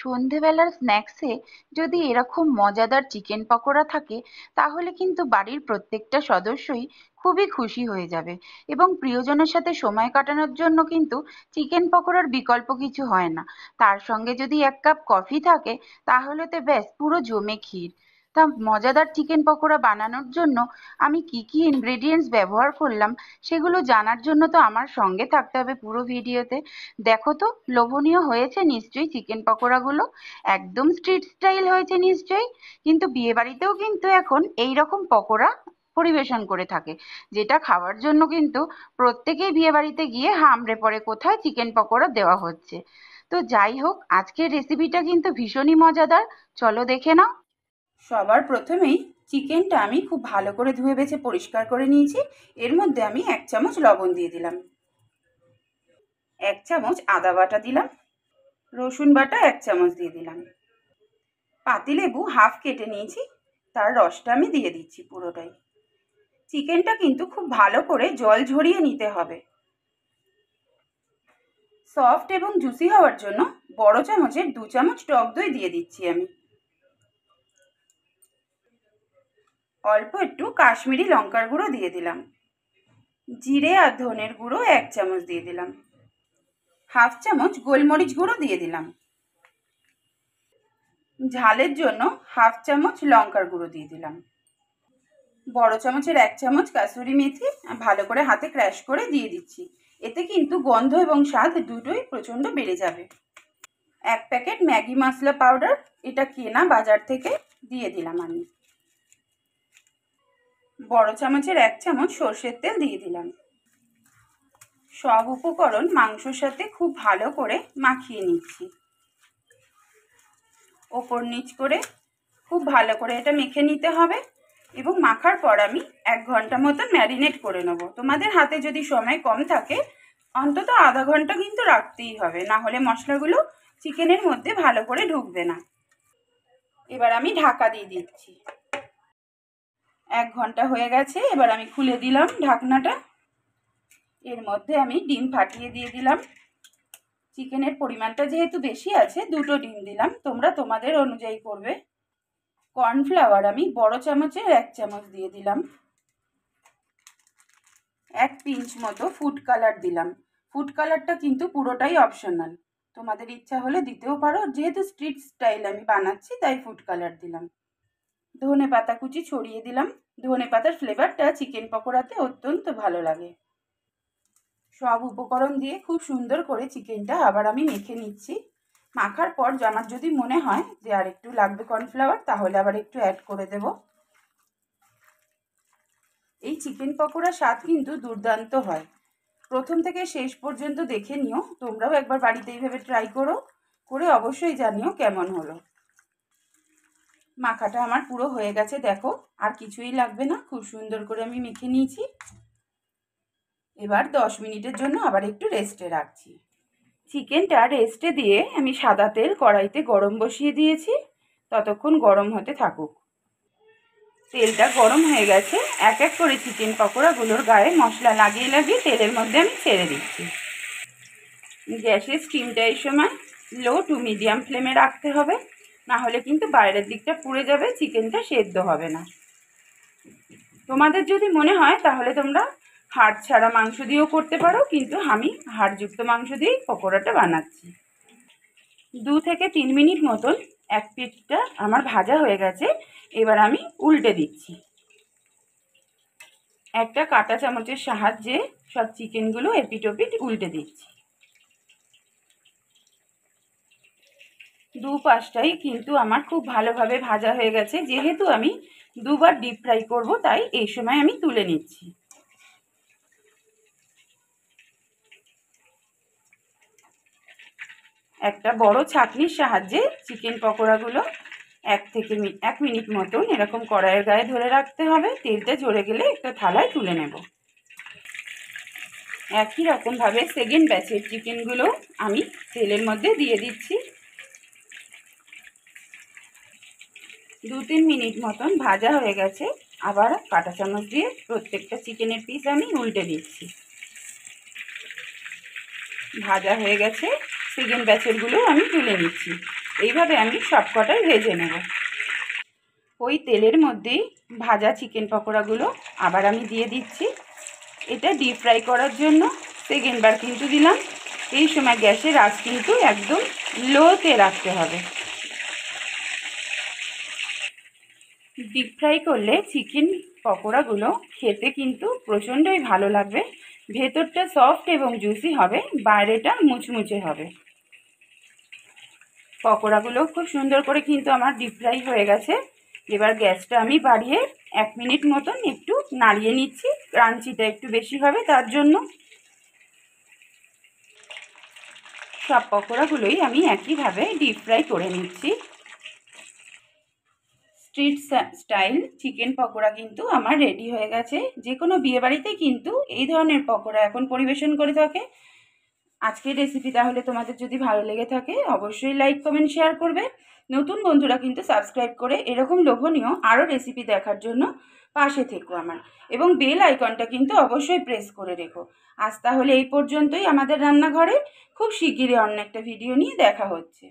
সন্ধেবেলার স্ন্যাক্সে যদি এরকম মজাদার চিকেন পকোড়া থাকে তাহলে কিন্তু বাড়ির প্রত্যেকটা সদস্যই খুবই খুশি হয়ে যাবে। এবং প্রিয়জনের সাথে সময় কাটানোর জন্য কিন্তু চিকেন পকোড়ার বিকল্প কিছু হয় না। তার সঙ্গে যদি এক কাপ কফি থাকে তাহলে তো ব্যাস পুরো জমে ক্ষীর। তা মজাদার চিকেন পকোড়া বানানোর জন্য আমি কি কি ইনগ্রেডিয়েন্টস ব্যবহার করলাম সেগুলো জানার জন্য তো আমার সঙ্গে থাকতে হবে পুরো ভিডিওতে। দেখো তো, লোভনীয় হয়েছে নিশ্চয়ই চিকেন পকোড়াগুলো, একদম স্ট্রিট স্টাইল হয়েছে নিশ্চয়ই। কিন্তু বিয়ে বাড়িতেও কিন্তু এখন এই রকম পকোড়া পরিবেশন করে থাকে, যেটা খাওয়ার জন্য কিন্তু প্রত্যেকেই বিয়ে বাড়িতে গিয়ে হামড়ে পড়ে কোথায় চিকেন পকোড়া দেওয়া হচ্ছে। তো যাই হোক, আজকের রেসিপিটা কিন্তু ভীষণই মজাদার, চলো দেখে নাও। সবার প্রথমেই চিকেনটা আমি খুব ভালো করে ধুয়ে বেছে পরিষ্কার করে নিয়েছি। এর মধ্যে আমি 1 চামচ লবণ দিয়ে দিলাম, 1 চামচ আদা বাটা দিলাম, রসুন বাটা 1 চামচ দিয়ে দিলাম, পাতিলেবু হাফ কেটে নিয়েছি, তার রসটা আমি দিয়ে দিচ্ছি পুরোটাই। চিকেনটা কিন্তু খুব ভালো করে জল ঝরিয়ে নিতে হবে। সফট এবং জুসি হওয়ার জন্য বড় চামচের 2 চামচ টক দই দিয়ে দিচ্ছি আমি। অল্প একটু কাশ্মীরি লঙ্কার গুঁড়ো দিয়ে দিলাম, জিরে আর ধনের গুঁড়ো 1 চামচ দিয়ে দিলাম, হাফ চামচ গোলমরিচ গুঁড়ো দিয়ে দিলাম, ঝালের জন্য হাফ চামচ লঙ্কার গুঁড়ো দিয়ে দিলাম, বড় চামচের 1 চামচ কাসুরি মেথি ভালো করে হাতে ক্র্যাশ করে দিয়ে দিচ্ছি। এতে কিন্তু গন্ধ এবং স্বাদ দুটোই প্রচণ্ড বেড়ে যাবে। 1 প্যাকেট ম্যাগি মশলা পাউডার, এটা কেনা বাজার থেকে, দিয়ে দিলাম আমি। বড় চামচের 1 চামচ সর্ষের তেল দিয়ে দিলাম। সব উপকরণ মাংসের সাথে খুব ভালো করে মাখিয়ে নিচ্ছি। ওপর নিচ করে খুব ভালো করে এটা মেখে নিতে হবে এবং মাখার পর আমি 1 ঘন্টা মতন ম্যারিনেট করে নেব। তোমাদের হাতে যদি সময় কম থাকে অন্তত আধা ঘন্টা কিন্তু রাখতেই হবে, না হলে মশলাগুলো চিকেনের মধ্যে ভালো করে ঢুকবে না। এবার আমি ঢাকা দিয়ে দিচ্ছি। 1 ঘন্টা হয়ে গেছে, এবার আমি খুলে দিলাম ঢাকনাটা। এর মধ্যে আমি ডিম ফাটিয়ে দিয়ে দিলাম। চিকেনের পরিমাণটা যেহেতু বেশি আছে 2টো ডিম দিলাম, তোমরা তোমাদের অনুযায়ী করবে। কর্নফ্লাওয়ার আমি বড় চামচের 1 চামচ দিয়ে দিলাম। 1 পিঞ্চ মতো ফুড কালার দিলাম। ফুড কালারটা কিন্তু পুরোটাই অপশনাল, তোমাদের ইচ্ছা হলে দিতেও পারো, যেহেতু স্ট্রিট স্টাইল আমি বানাচ্ছি তাই ফুড কালার দিলাম। ধনে পাতা কুচি ছড়িয়ে দিলাম, ধনে পাতার ফ্লেভারটা চিকেন পকোড়াতে অত্যন্ত ভালো লাগে। সব উপকরণ দিয়ে খুব সুন্দর করে চিকেনটা আবার আমি মেখে নিচ্ছি। মাখার পর আমার যদি মনে হয় যে আর একটু লাগবে কর্নফ্লাওয়ার তাহলে আবার একটু অ্যাড করে দেব। এই চিকেন পকোড়ার স্বাদ কিন্তু দুর্দান্ত হয়। প্রথম থেকে শেষ পর্যন্ত দেখে নিও, তোমরাও একবার বাড়িতে এইভাবে ট্রাই করো, করে অবশ্যই জানিও কেমন হলো। মাখাটা আমার পুরো হয়ে গেছে, দেখো আর কিছুই লাগবে না, খুব সুন্দর করে আমি মেখে নিয়েছি। এবার 10 মিনিটের জন্য আবার একটু রেস্টে রাখছি। চিকেনটা রেস্টে দিয়ে আমি সাদা তেল কড়াইতে গরম বসিয়ে দিয়েছি, ততক্ষণ গরম হতে থাকুক। তেলটা গরম হয়ে গেছে, এক এক করে চিকেন পকোড়াগুলোর গায়ে মশলা লাগিয়ে লাগিয়ে তেলের মধ্যে আমি ছেড়ে দিচ্ছি। গ্যাসের স্টিমটা এই সময় লো টু মিডিয়াম ফ্লেমে রাখতে হবে, না হলে কিন্তু বাইরের দিকটা পুড়ে যাবে, চিকেনটা সেদ্ধ হবে না। তোমাদের যদি মনে হয় তাহলে তোমরা হাড় ছাড়া মাংস দিয়েও করতে পারো, কিন্তু আমি হাড়যুক্ত মাংস দিয়েই পকোড়াটা বানাচ্ছি। 2 থেকে 3 মিনিট মতন এক পিঠটা আমার ভাজা হয়ে গেছে, এবার আমি উল্টে দিচ্ছি। একটা কাঁটা চামচের সাহায্যে সব চিকেনগুলো এপিট ওপিট উল্টে দিচ্ছি। 2 পাশটাই কিন্তু আমার খুব ভালোভাবে ভাজা হয়ে গেছে। যেহেতু আমি 2বার ডিপ ফ্রাই করব তাই এই সময় আমি তুলে নিচ্ছি। একটা বড় ছাঁকনির সাহায্যে চিকেন পকোড়াগুলো 1 মিনিট মতন এরকম কড়াইয়ের গায়ে ধরে রাখতে হবে। তেলটা ঝরে গেলে একটা থালায় তুলে নেব। একই রকমভাবে সেকেন্ড ব্যাচের চিকেনগুলো আমি তেলের মধ্যে দিয়ে দিচ্ছি। 2-3 মিনিট মতন ভাজা হয়ে গেছে, আবার কাঁটা চামচ দিয়ে প্রত্যেকটা চিকেনের পিস আমি উল্টে দিচ্ছি। ভাজা হয়ে গেছে, সেকেন্ড ব্যাচেরগুলো আমি তুলে নিচ্ছি। এইভাবে আমি সবকটাই ভেজে নেব। ওই তেলের মধ্যেই ভাজা চিকেন পকোড়াগুলো আবার আমি দিয়ে দিচ্ছি। এটা ডিপ ফ্রাই করার জন্য সেকেন্ডবার কিন্তু দিলাম। এই সময় গ্যাসের আঁচ কিন্তু একদম লোতে রাখতে হবে। ডিপ ফ্রাই করলে চিকেন পকোড়াগুলো খেতে কিন্তু প্রচণ্ডই ভালো লাগবে। ভেতরটা সফট এবং জুসি হবে, বাইরেটা মুচমুচে হবে। পকোড়াগুলো খুব সুন্দর করে কিন্তু আমার ডিপ ফ্রাই হয়ে গেছে। এবার গ্যাসটা আমি বাড়িয়ে 1 মিনিট মতন একটু নাড়িয়ে নিচ্ছি, ক্রাঞ্চিটা একটু বেশি হবে তার জন্য। সব পকোড়াগুলোই আমি একইভাবে ডিপ ফ্রাই করে নিচ্ছি। স্ট্রিট স্টাইল চিকেন পকোড়া কিন্তু আমার রেডি হয়ে গেছে। যে কোনো বিয়েবাড়িতে কিন্তু এই ধরনের পকোড়া এখন পরিবেশন করে থাকে। আজকের রেসিপি তাহলে তোমাদের যদি ভালো লেগে থাকে অবশ্যই লাইক কমেন্ট শেয়ার করবে। নতুন বন্ধুরা কিন্তু সাবস্ক্রাইব করে এরকম লোভনীয় আরও রেসিপি দেখার জন্য পাশে থেকো আমার, এবং বেল আইকনটা কিন্তু অবশ্যই প্রেস করে রেখো। আজ তাহলে এই পর্যন্তই আমাদের রান্নাঘরে। খুব শিগগিরই অন্য একটা ভিডিও নিয়ে দেখা হচ্ছে।